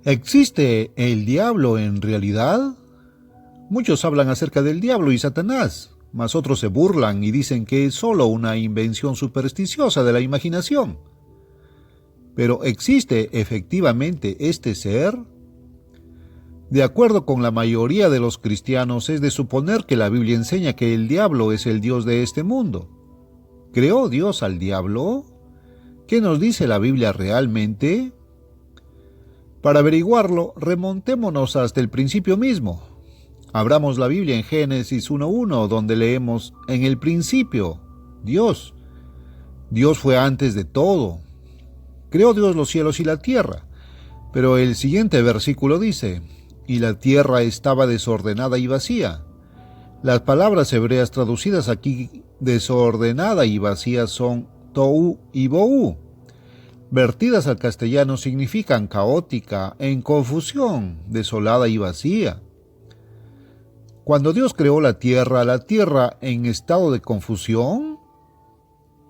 ¿Existe el diablo en realidad? Muchos hablan acerca del diablo y Satanás, mas otros se burlan y dicen que es solo una invención supersticiosa de la imaginación. ¿Pero existe efectivamente este ser? De acuerdo con la mayoría de los cristianos, es de suponer que la Biblia enseña que el diablo es el dios de este mundo. ¿Creó Dios al diablo? ¿Qué nos dice la Biblia realmente? Para averiguarlo, remontémonos hasta el principio mismo. Abramos la Biblia en Génesis 1:1, donde leemos: en el principio, Dios. Dios fue antes de todo. Creó Dios los cielos y la tierra. Pero el siguiente versículo dice: y la tierra estaba desordenada y vacía. Las palabras hebreas traducidas aquí desordenada y vacía son tohu y bohu. Vertidas al castellano significan caótica, en confusión, desolada y vacía. Cuando Dios creó la tierra en estado de confusión,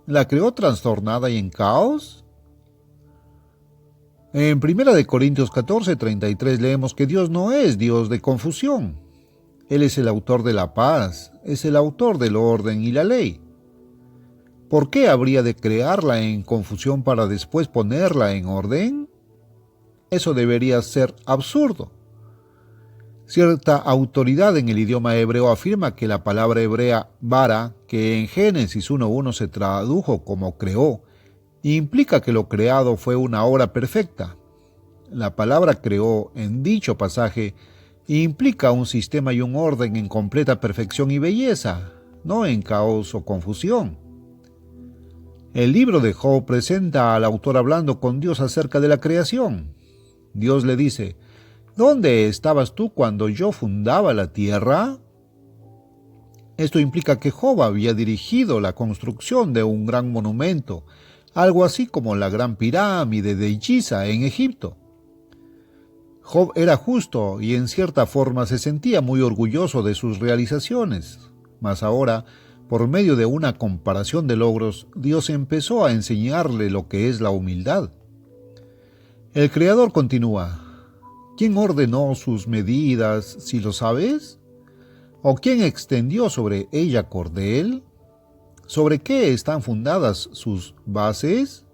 ¿la creó trastornada y en caos? En 1 Corintios 14:33 leemos que Dios no es Dios de confusión. Él es el autor de la paz, es el autor del orden y la ley. ¿Por qué habría de crearla en confusión para después ponerla en orden? Eso debería ser absurdo. Cierta autoridad en el idioma hebreo afirma que la palabra hebrea bara, que en Génesis 1:1 se tradujo como creó, implica que lo creado fue una obra perfecta. La palabra creó en dicho pasaje implica un sistema y un orden en completa perfección y belleza, no en caos o confusión. El libro de Job presenta al autor hablando con Dios acerca de la creación. Dios le dice: ¿dónde estabas tú cuando yo fundaba la tierra? Esto implica que Job había dirigido la construcción de un gran monumento, algo así como la gran pirámide de Giza en Egipto. Job era justo y en cierta forma se sentía muy orgulloso de sus realizaciones, mas ahora, por medio de una comparación de logros, Dios empezó a enseñarle lo que es la humildad. El Creador continúa: ¿quién ordenó sus medidas, si lo sabes? ¿O quién extendió sobre ella cordel? ¿Sobre qué están fundadas sus bases?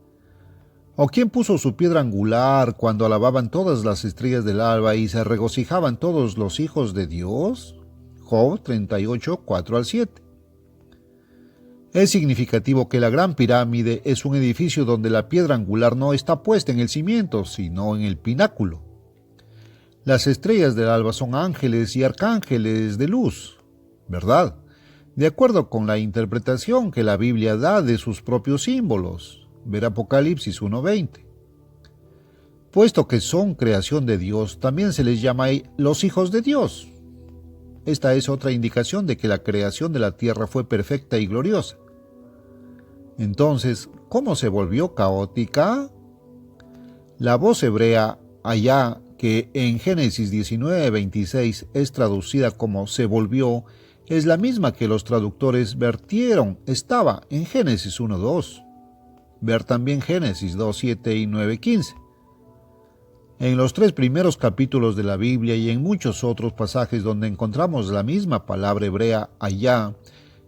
¿O quién puso su piedra angular cuando alababan todas las estrellas del alba y se regocijaban todos los hijos de Dios? Job 38, 4-7. Es significativo que la Gran Pirámide es un edificio donde la piedra angular no está puesta en el cimiento, sino en el pináculo. Las estrellas del alba son ángeles y arcángeles de luz, ¿verdad? De acuerdo con la interpretación que la Biblia da de sus propios símbolos. Ver Apocalipsis 1:20. Puesto que son creación de Dios, también se les llama los hijos de Dios. Esta es otra indicación de que la creación de la tierra fue perfecta y gloriosa. Entonces, ¿cómo se volvió caótica? La voz hebrea allá, que en Génesis 19:26 es traducida como se volvió, es la misma que los traductores vertieron, estaba en Génesis 1:2. Ver también Génesis 2:7 y 9:15. En los 3 primeros capítulos de la Biblia y en muchos otros pasajes donde encontramos la misma palabra hebrea allá,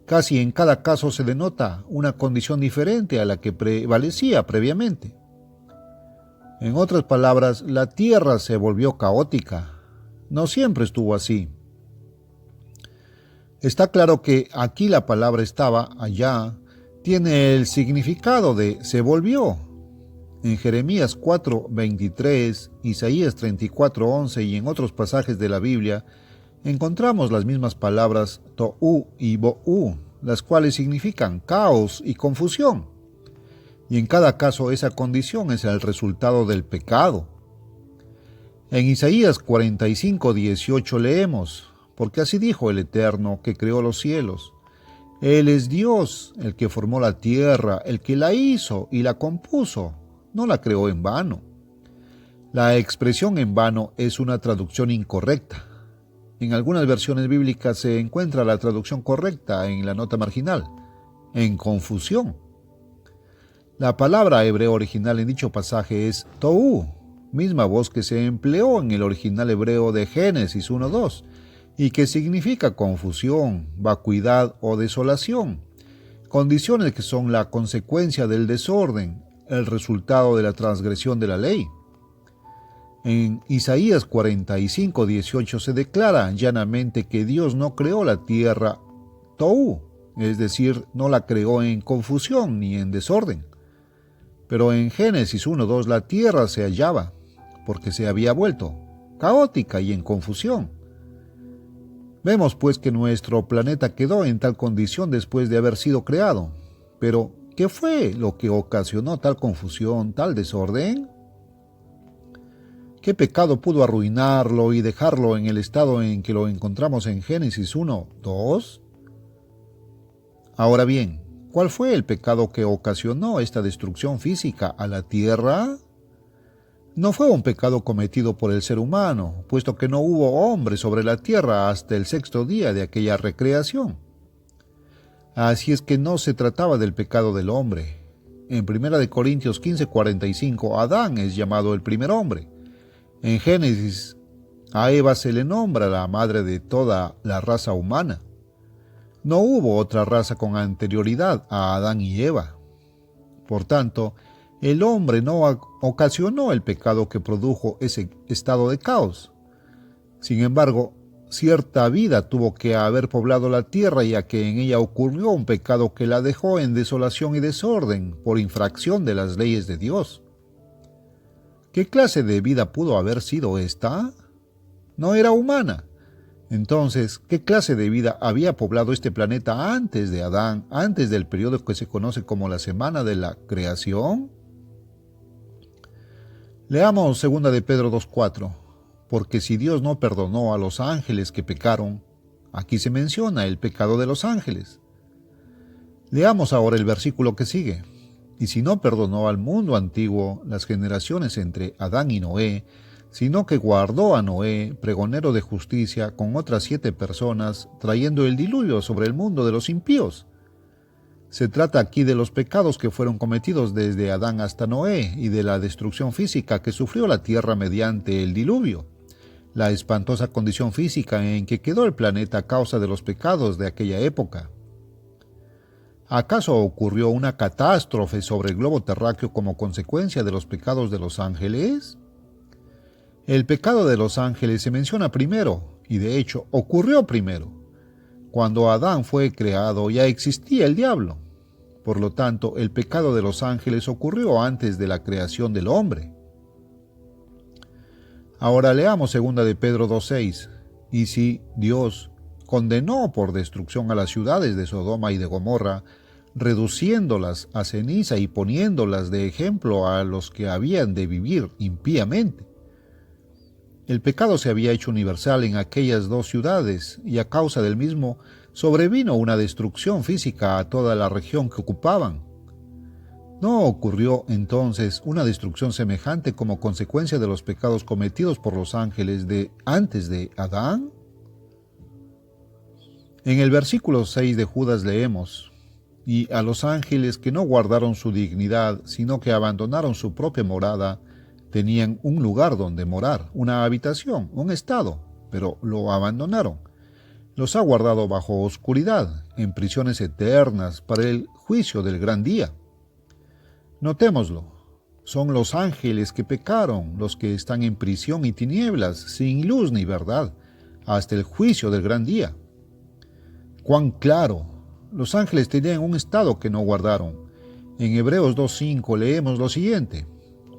casi en cada caso se denota una condición diferente a la que prevalecía previamente. En otras palabras, la tierra se volvió caótica. No siempre estuvo así. Está claro que aquí la palabra estaba allá tiene el significado de se volvió. En Jeremías 4:23, Isaías 34:11 y en otros pasajes de la Biblia encontramos las mismas palabras tohu y bohu, las cuales significan caos y confusión. Y en cada caso esa condición es el resultado del pecado. En Isaías 45:18 leemos: porque así dijo el Eterno que creó los cielos. Él es Dios, el que formó la tierra, el que la hizo y la compuso. No la creó en vano. La expresión en vano es una traducción incorrecta. En algunas versiones bíblicas se encuentra la traducción correcta en la nota marginal: en confusión. La palabra hebreo original en dicho pasaje es tohu, misma voz que se empleó en el original hebreo de Génesis 1:2, y que significa confusión, vacuidad o desolación, condiciones que son la consecuencia del desorden, el resultado de la transgresión de la ley. En Isaías 45:18 se declara llanamente que Dios no creó la tierra tohu, es decir, no la creó en confusión ni en desorden. Pero en Génesis 1:2 la tierra se hallaba, porque se había vuelto caótica y en confusión. Vemos pues que nuestro planeta quedó en tal condición después de haber sido creado. Pero, ¿qué fue lo que ocasionó tal confusión, tal desorden? ¿Qué pecado pudo arruinarlo y dejarlo en el estado en que lo encontramos en Génesis 1:2? Ahora bien, ¿cuál fue el pecado que ocasionó esta destrucción física a la tierra? No fue un pecado cometido por el ser humano, puesto que no hubo hombre sobre la tierra hasta el sexto día de aquella recreación. Así es que no se trataba del pecado del hombre. En 1 Corintios 15:45, Adán es llamado el primer hombre. En Génesis, a Eva se le nombra la madre de toda la raza humana. No hubo otra raza con anterioridad a Adán y Eva. Por tanto, el hombre no ocasionó el pecado que produjo ese estado de caos. Sin embargo, cierta vida tuvo que haber poblado la tierra, ya que en ella ocurrió un pecado que la dejó en desolación y desorden por infracción de las leyes de Dios. ¿Qué clase de vida pudo haber sido esta? No era humana. Entonces, ¿qué clase de vida había poblado este planeta antes de Adán, antes del periodo que se conoce como la semana de la creación? Leamos 2 de Pedro 2:4, porque si Dios no perdonó a los ángeles que pecaron, aquí se menciona el pecado de los ángeles. Leamos ahora el versículo que sigue. Y si no perdonó al mundo antiguo las generaciones entre Adán y Noé, sino que guardó a Noé, pregonero de justicia, con otras 7 personas, trayendo el diluvio sobre el mundo de los impíos. Se trata aquí de los pecados que fueron cometidos desde Adán hasta Noé y de la destrucción física que sufrió la tierra mediante el diluvio, la espantosa condición física en que quedó el planeta a causa de los pecados de aquella época. ¿Acaso ocurrió una catástrofe sobre el globo terráqueo como consecuencia de los pecados de los ángeles? El pecado de los ángeles se menciona primero, y de hecho ocurrió primero. Cuando Adán fue creado ya existía el diablo. Por lo tanto, el pecado de los ángeles ocurrió antes de la creación del hombre. Ahora leamos 2 de Pedro 2:6. Y si Dios condenó por destrucción a las ciudades de Sodoma y de Gomorra, reduciéndolas a ceniza y poniéndolas de ejemplo a los que habían de vivir impíamente. El pecado se había hecho universal en aquellas 2 ciudades, y a causa del mismo sobrevino una destrucción física a toda la región que ocupaban. ¿No ocurrió entonces una destrucción semejante como consecuencia de los pecados cometidos por los ángeles de antes de Adán? En el versículo 6 de Judas leemos: y a los ángeles que no guardaron su dignidad, sino que abandonaron su propia morada, tenían un lugar donde morar, una habitación, un estado, pero lo abandonaron. Los ha guardado bajo oscuridad, en prisiones eternas, para el juicio del gran día. Notémoslo, son los ángeles que pecaron, los que están en prisión y tinieblas, sin luz ni verdad, hasta el juicio del gran día. ¡Cuán claro! Los ángeles tenían un estado que no guardaron. En Hebreos 2:5 leemos lo siguiente: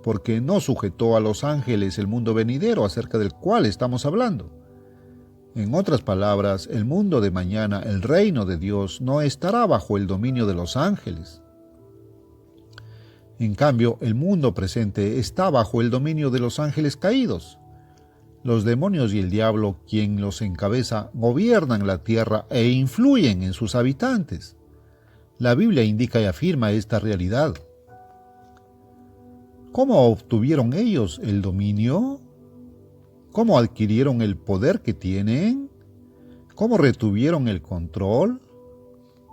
porque no sujetó a los ángeles el mundo venidero acerca del cual estamos hablando. En otras palabras, el mundo de mañana, el reino de Dios, no estará bajo el dominio de los ángeles. En cambio, el mundo presente está bajo el dominio de los ángeles caídos. Los demonios y el diablo, quien los encabeza, gobiernan la tierra e influyen en sus habitantes. La Biblia indica y afirma esta realidad. ¿Cómo obtuvieron ellos el dominio? ¿Cómo adquirieron el poder que tienen? ¿Cómo retuvieron el control?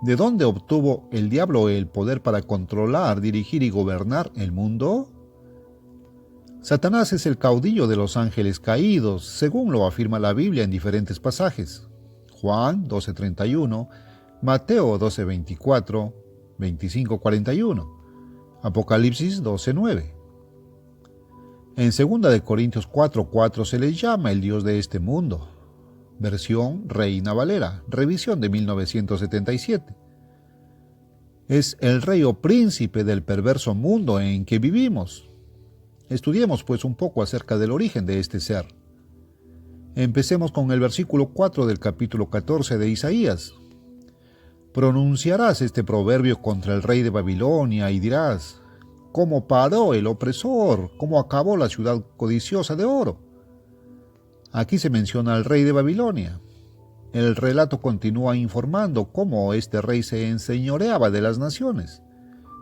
¿De dónde obtuvo el diablo el poder para controlar, dirigir y gobernar el mundo? Satanás es el caudillo de los ángeles caídos, según lo afirma la Biblia en diferentes pasajes. Juan 12:31, Mateo 12:24, 25:41, Apocalipsis 12:9. En 2 de Corintios 4:4 se le llama el Dios de este mundo. Versión Reina Valera, revisión de 1977. Es el rey o príncipe del perverso mundo en que vivimos. Estudiemos pues un poco acerca del origen de este ser. Empecemos con el versículo 4 del capítulo 14 de Isaías. Pronunciarás este proverbio contra el rey de Babilonia y dirás: ¿cómo paró el opresor? ¿Cómo acabó la ciudad codiciosa de oro? Aquí se menciona al rey de Babilonia. El relato continúa informando cómo este rey se enseñoreaba de las naciones.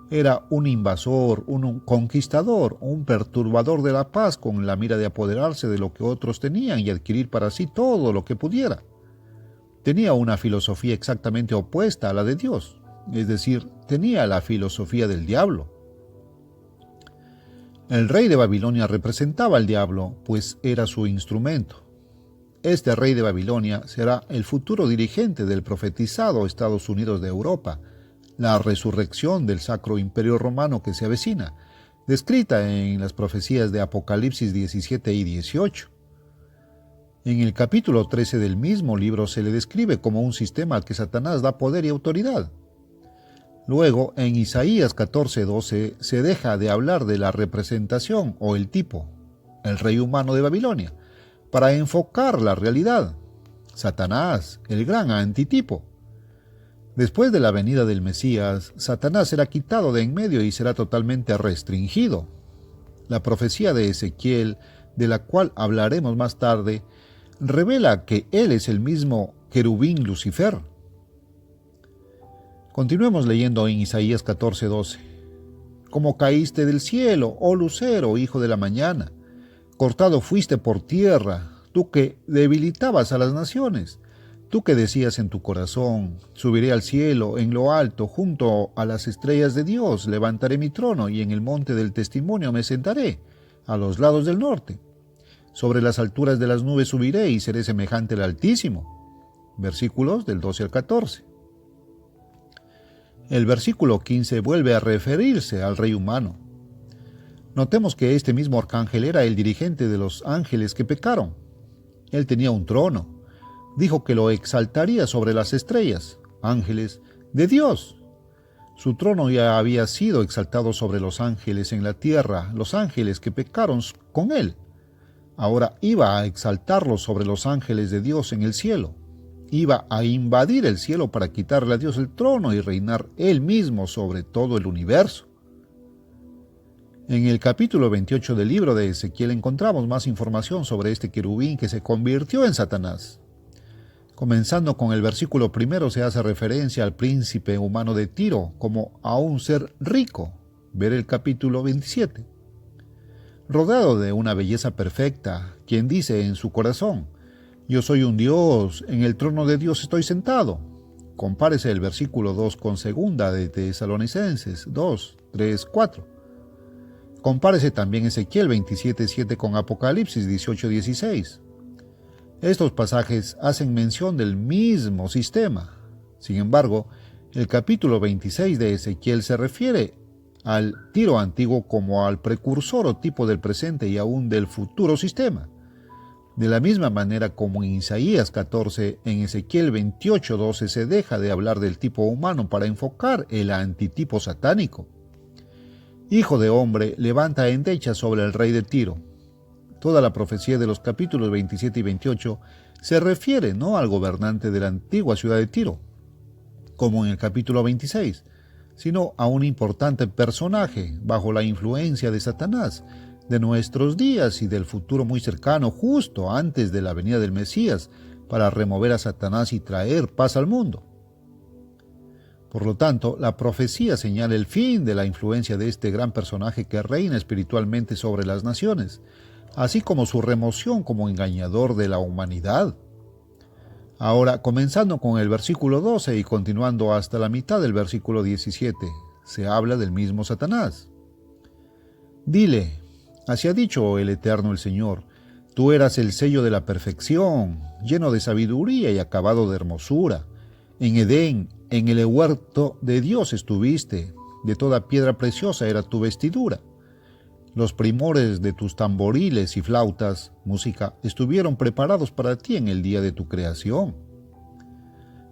Era un invasor, un conquistador, un perturbador de la paz con la mira de apoderarse de lo que otros tenían y adquirir para sí todo lo que pudiera. Tenía una filosofía exactamente opuesta a la de Dios, es decir, tenía la filosofía del diablo. El rey de Babilonia representaba al diablo, pues era su instrumento. Este rey de Babilonia será el futuro dirigente del profetizado Estados Unidos de Europa, la resurrección del Sacro Imperio Romano que se avecina, descrita en las profecías de Apocalipsis 17 y 18. En el capítulo 13 del mismo libro se le describe como un sistema al que Satanás da poder y autoridad. Luego, en Isaías 14:12 se deja de hablar de la representación o el tipo, el rey humano de Babilonia, para enfocar la realidad, Satanás, el gran antitipo. Después de la venida del Mesías, Satanás será quitado de en medio y será totalmente restringido. La profecía de Ezequiel, de la cual hablaremos más tarde, revela que él es el mismo querubín Lucifer. Continuemos leyendo en Isaías 14:12. Como caíste del cielo, oh lucero, hijo de la mañana, cortado fuiste por tierra, tú que debilitabas a las naciones, tú que decías en tu corazón: subiré al cielo, en lo alto, junto a las estrellas de Dios, levantaré mi trono y en el monte del testimonio me sentaré, a los lados del norte. Sobre las alturas de las nubes subiré y seré semejante al Altísimo. Versículos del 12 al 14. El versículo 15 vuelve a referirse al rey humano. Notemos que este mismo arcángel era el dirigente de los ángeles que pecaron. Él tenía un trono. Dijo que lo exaltaría sobre las estrellas, ángeles de Dios. Su trono ya había sido exaltado sobre los ángeles en la tierra, los ángeles que pecaron con él. Ahora iba a exaltarlo sobre los ángeles de Dios en el cielo. Iba a invadir el cielo para quitarle a Dios el trono y reinar él mismo sobre todo el universo. En el capítulo 28 del libro de Ezequiel encontramos más información sobre este querubín que se convirtió en Satanás. Comenzando con el versículo 1 se hace referencia al príncipe humano de Tiro como a un ser rico. Ver el capítulo 27. Rodeado de una belleza perfecta, quien dice en su corazón: yo soy un Dios, en el trono de Dios estoy sentado. Compárese el versículo 2 con 2 de Tesalonicenses 2, 3, 4. Compárese también Ezequiel 27:7 con Apocalipsis 18:16. Estos pasajes hacen mención del mismo sistema. Sin embargo, el capítulo 26 de Ezequiel se refiere al Tiro antiguo como al precursor o tipo del presente y aún del futuro sistema. De la misma manera como en Isaías 14, en Ezequiel 28:12 se deja de hablar del tipo humano para enfocar el antitipo satánico. Hijo de hombre, levanta endecha sobre el rey de Tiro. Toda la profecía de los capítulos 27 y 28 se refiere no al gobernante de la antigua ciudad de Tiro, como en el capítulo 26, sino a un importante personaje bajo la influencia de Satanás, de nuestros días y del futuro muy cercano, justo antes de la venida del Mesías, para remover a Satanás y traer paz al mundo. Por lo tanto, la profecía señala el fin de la influencia de este gran personaje que reina espiritualmente sobre las naciones, así como su remoción como engañador de la humanidad. Ahora, comenzando con el versículo 12 y continuando hasta la mitad del versículo 17, se habla del mismo Satanás. Dile: Así ha dicho el Eterno el Señor: tú eras el sello de la perfección, lleno de sabiduría y acabado de hermosura. En Edén, en el huerto de Dios estuviste, de toda piedra preciosa era tu vestidura. Los primores de tus tamboriles y flautas, música, estuvieron preparados para ti en el día de tu creación.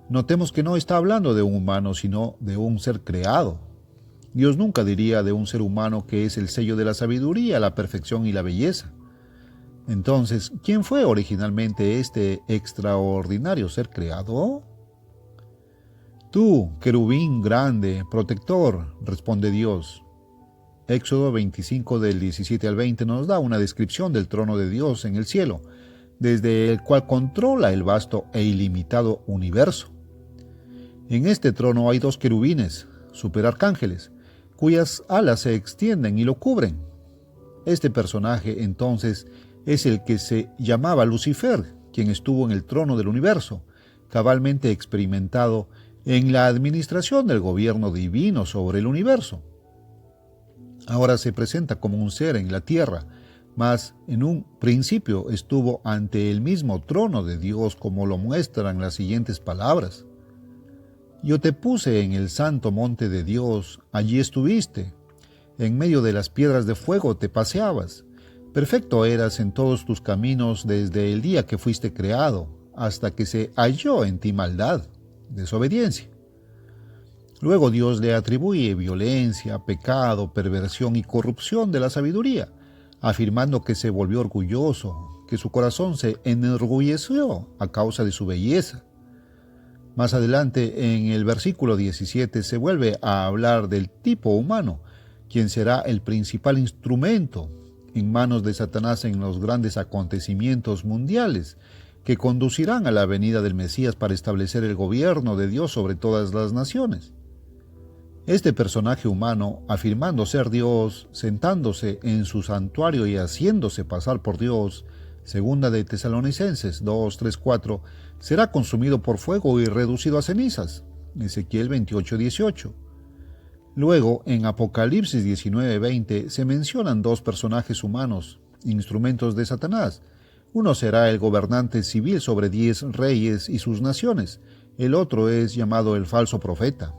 Notemos que no está hablando de un humano, sino de un ser creado. Dios nunca diría de un ser humano que es el sello de la sabiduría, la perfección y la belleza. Entonces, ¿quién fue originalmente este extraordinario ser creado? Tú, querubín grande, protector, responde Dios. Éxodo 25 del 17 al 20 nos da una descripción del trono de Dios en el cielo, desde el cual controla el vasto e ilimitado universo. En este trono hay dos querubines, superarcángeles, cuyas alas se extienden y lo cubren. Este personaje entonces es el que se llamaba Lucifer, quien estuvo en el trono del universo, cabalmente experimentado en la administración del gobierno divino sobre el universo. Ahora se presenta como un ser en la tierra, mas en un principio estuvo ante el mismo trono de Dios, como lo muestran las siguientes palabras. Yo te puse en el santo monte de Dios, allí estuviste. En medio de las piedras de fuego te paseabas. Perfecto eras en todos tus caminos desde el día que fuiste creado, hasta que se halló en ti maldad, desobediencia. Luego Dios le atribuye violencia, pecado, perversión y corrupción de la sabiduría, afirmando que se volvió orgulloso, que su corazón se enorgulleció a causa de su belleza. Más adelante, en el versículo 17, se vuelve a hablar del tipo humano, quien será el principal instrumento en manos de Satanás en los grandes acontecimientos mundiales que conducirán a la venida del Mesías para establecer el gobierno de Dios sobre todas las naciones. Este personaje humano, afirmando ser Dios, sentándose en su santuario y haciéndose pasar por Dios, segunda de Tesalonicenses 2, 3, 4, será consumido por fuego y reducido a cenizas, Ezequiel 28, 18. Luego, en Apocalipsis 19, 20, se mencionan dos personajes humanos, instrumentos de Satanás. Uno será el gobernante civil sobre 10 reyes y sus naciones, el otro es llamado el falso profeta.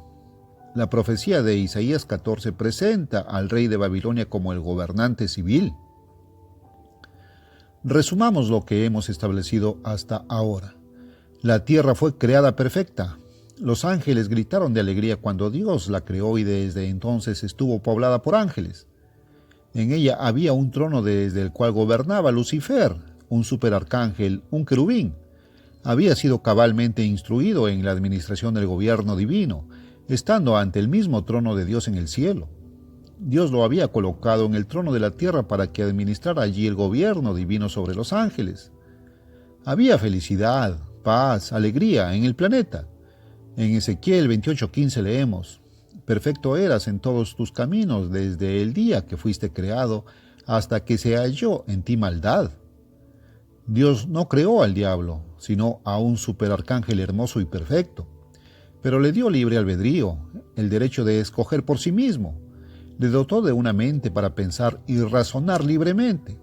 La profecía de Isaías 14 presenta al rey de Babilonia como el gobernante civil. Resumamos lo que hemos establecido hasta ahora. La tierra fue creada perfecta. Los ángeles gritaron de alegría cuando Dios la creó y desde entonces estuvo poblada por ángeles. En ella había un trono desde el cual gobernaba Lucifer, un superarcángel, un querubín. Había sido cabalmente instruido en la administración del gobierno divino, estando ante el mismo trono de Dios en el cielo. Dios lo había colocado en el trono de la tierra para que administrara allí el gobierno divino sobre los ángeles. Había felicidad, paz, alegría en el planeta. En Ezequiel 28:15 leemos: perfecto eras en todos tus caminos desde el día que fuiste creado hasta que se halló en ti maldad. Dios no creó al diablo, sino a un superarcángel hermoso y perfecto, pero le dio libre albedrío, el derecho de escoger por sí mismo. Le dotó de una mente para pensar y razonar libremente.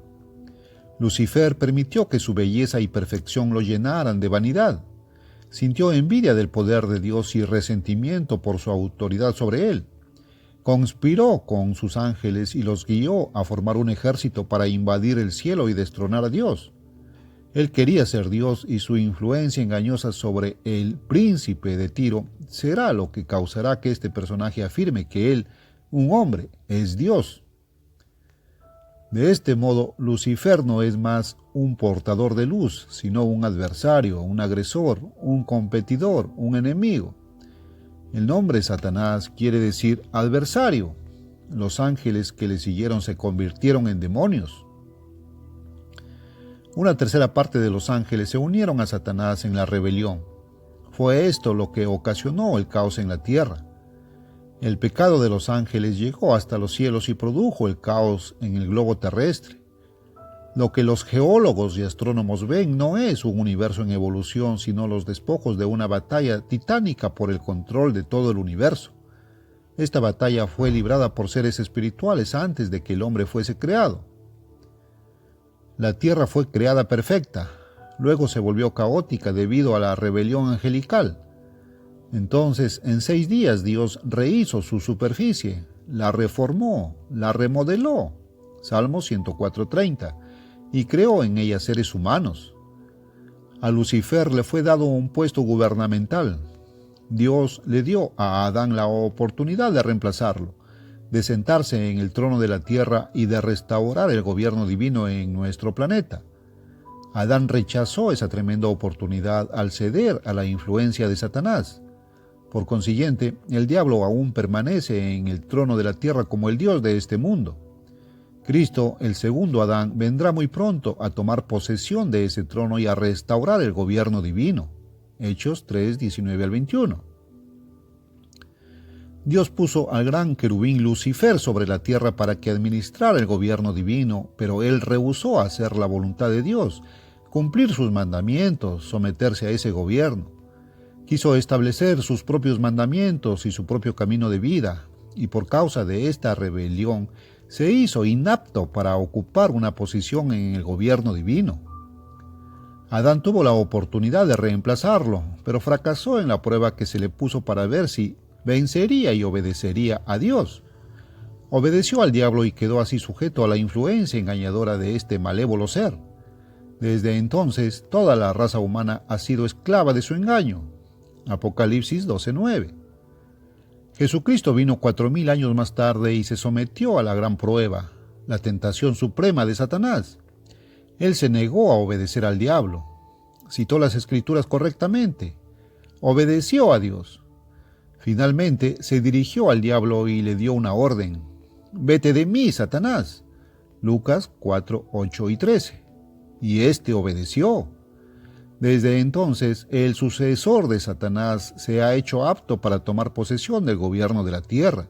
Lucifer permitió que su belleza y perfección lo llenaran de vanidad. Sintió envidia del poder de Dios y resentimiento por su autoridad sobre él. Conspiró con sus ángeles y los guió a formar un ejército para invadir el cielo y destronar a Dios. Él quería ser Dios y su influencia engañosa sobre el príncipe de Tiro será lo que causará que este personaje afirme que él, un hombre, es Dios. De este modo, Lucifer no es más un portador de luz, sino un adversario, un agresor, un competidor, un enemigo. El nombre Satanás quiere decir adversario. Los ángeles que le siguieron se convirtieron en demonios. Una tercera parte de los ángeles se unieron a Satanás en la rebelión. Fue esto lo que ocasionó el caos en la tierra. El pecado de los ángeles llegó hasta los cielos y produjo el caos en el globo terrestre. Lo que los geólogos y astrónomos ven no es un universo en evolución, sino los despojos de una batalla titánica por el control de todo el universo. Esta batalla fue librada por seres espirituales antes de que el hombre fuese creado. La tierra fue creada perfecta, luego se volvió caótica debido a la rebelión angelical. Entonces, en 6 días Dios rehizo su superficie, la reformó, la remodeló, Salmo 104:30, y creó en ella seres humanos. A Lucifer le fue dado un puesto gubernamental. Dios le dio a Adán la oportunidad de reemplazarlo, de sentarse en el trono de la tierra y de restaurar el gobierno divino en nuestro planeta. Adán rechazó esa tremenda oportunidad al ceder a la influencia de Satanás. Por consiguiente, el diablo aún permanece en el trono de la tierra como el Dios de este mundo. Cristo, el segundo Adán, vendrá muy pronto a tomar posesión de ese trono y a restaurar el gobierno divino. Hechos 3:19-21. Dios puso al gran querubín Lucifer sobre la tierra para que administrara el gobierno divino, pero él rehusó hacer la voluntad de Dios, cumplir sus mandamientos, someterse a ese gobierno. Quiso establecer sus propios mandamientos y su propio camino de vida, y por causa de esta rebelión se hizo inapto para ocupar una posición en el gobierno divino. Adán tuvo la oportunidad de reemplazarlo, pero fracasó en la prueba que se le puso para ver si vencería y obedecería a Dios. Obedeció al diablo y quedó así sujeto a la influencia engañadora de este malévolo ser. Desde entonces, toda la raza humana ha sido esclava de su engaño. Apocalipsis 12:9. Jesucristo vino 4000 años más tarde y se sometió a la gran prueba, la tentación suprema de Satanás. Él se negó a obedecer al diablo. Citó las Escrituras correctamente. Obedeció a Dios. Finalmente se dirigió al diablo y le dio una orden. «Vete de mí, Satanás». Lucas 4:8 y 13. Y éste obedeció. Desde entonces, el sucesor de Satanás se ha hecho apto para tomar posesión del gobierno de la tierra.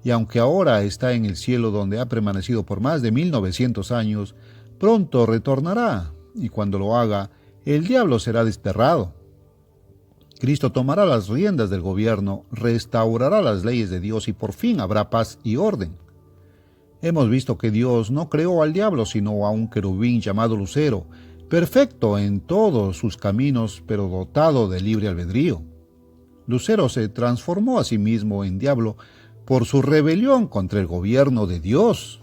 Y aunque ahora está en el cielo donde ha permanecido por más de 1900 años, pronto retornará, y cuando lo haga, el diablo será desterrado. Cristo tomará las riendas del gobierno, restaurará las leyes de Dios y por fin habrá paz y orden. Hemos visto que Dios no creó al diablo sino a un querubín llamado Lucero, perfecto en todos sus caminos, pero dotado de libre albedrío. Lucero se transformó a sí mismo en diablo por su rebelión contra el gobierno de Dios.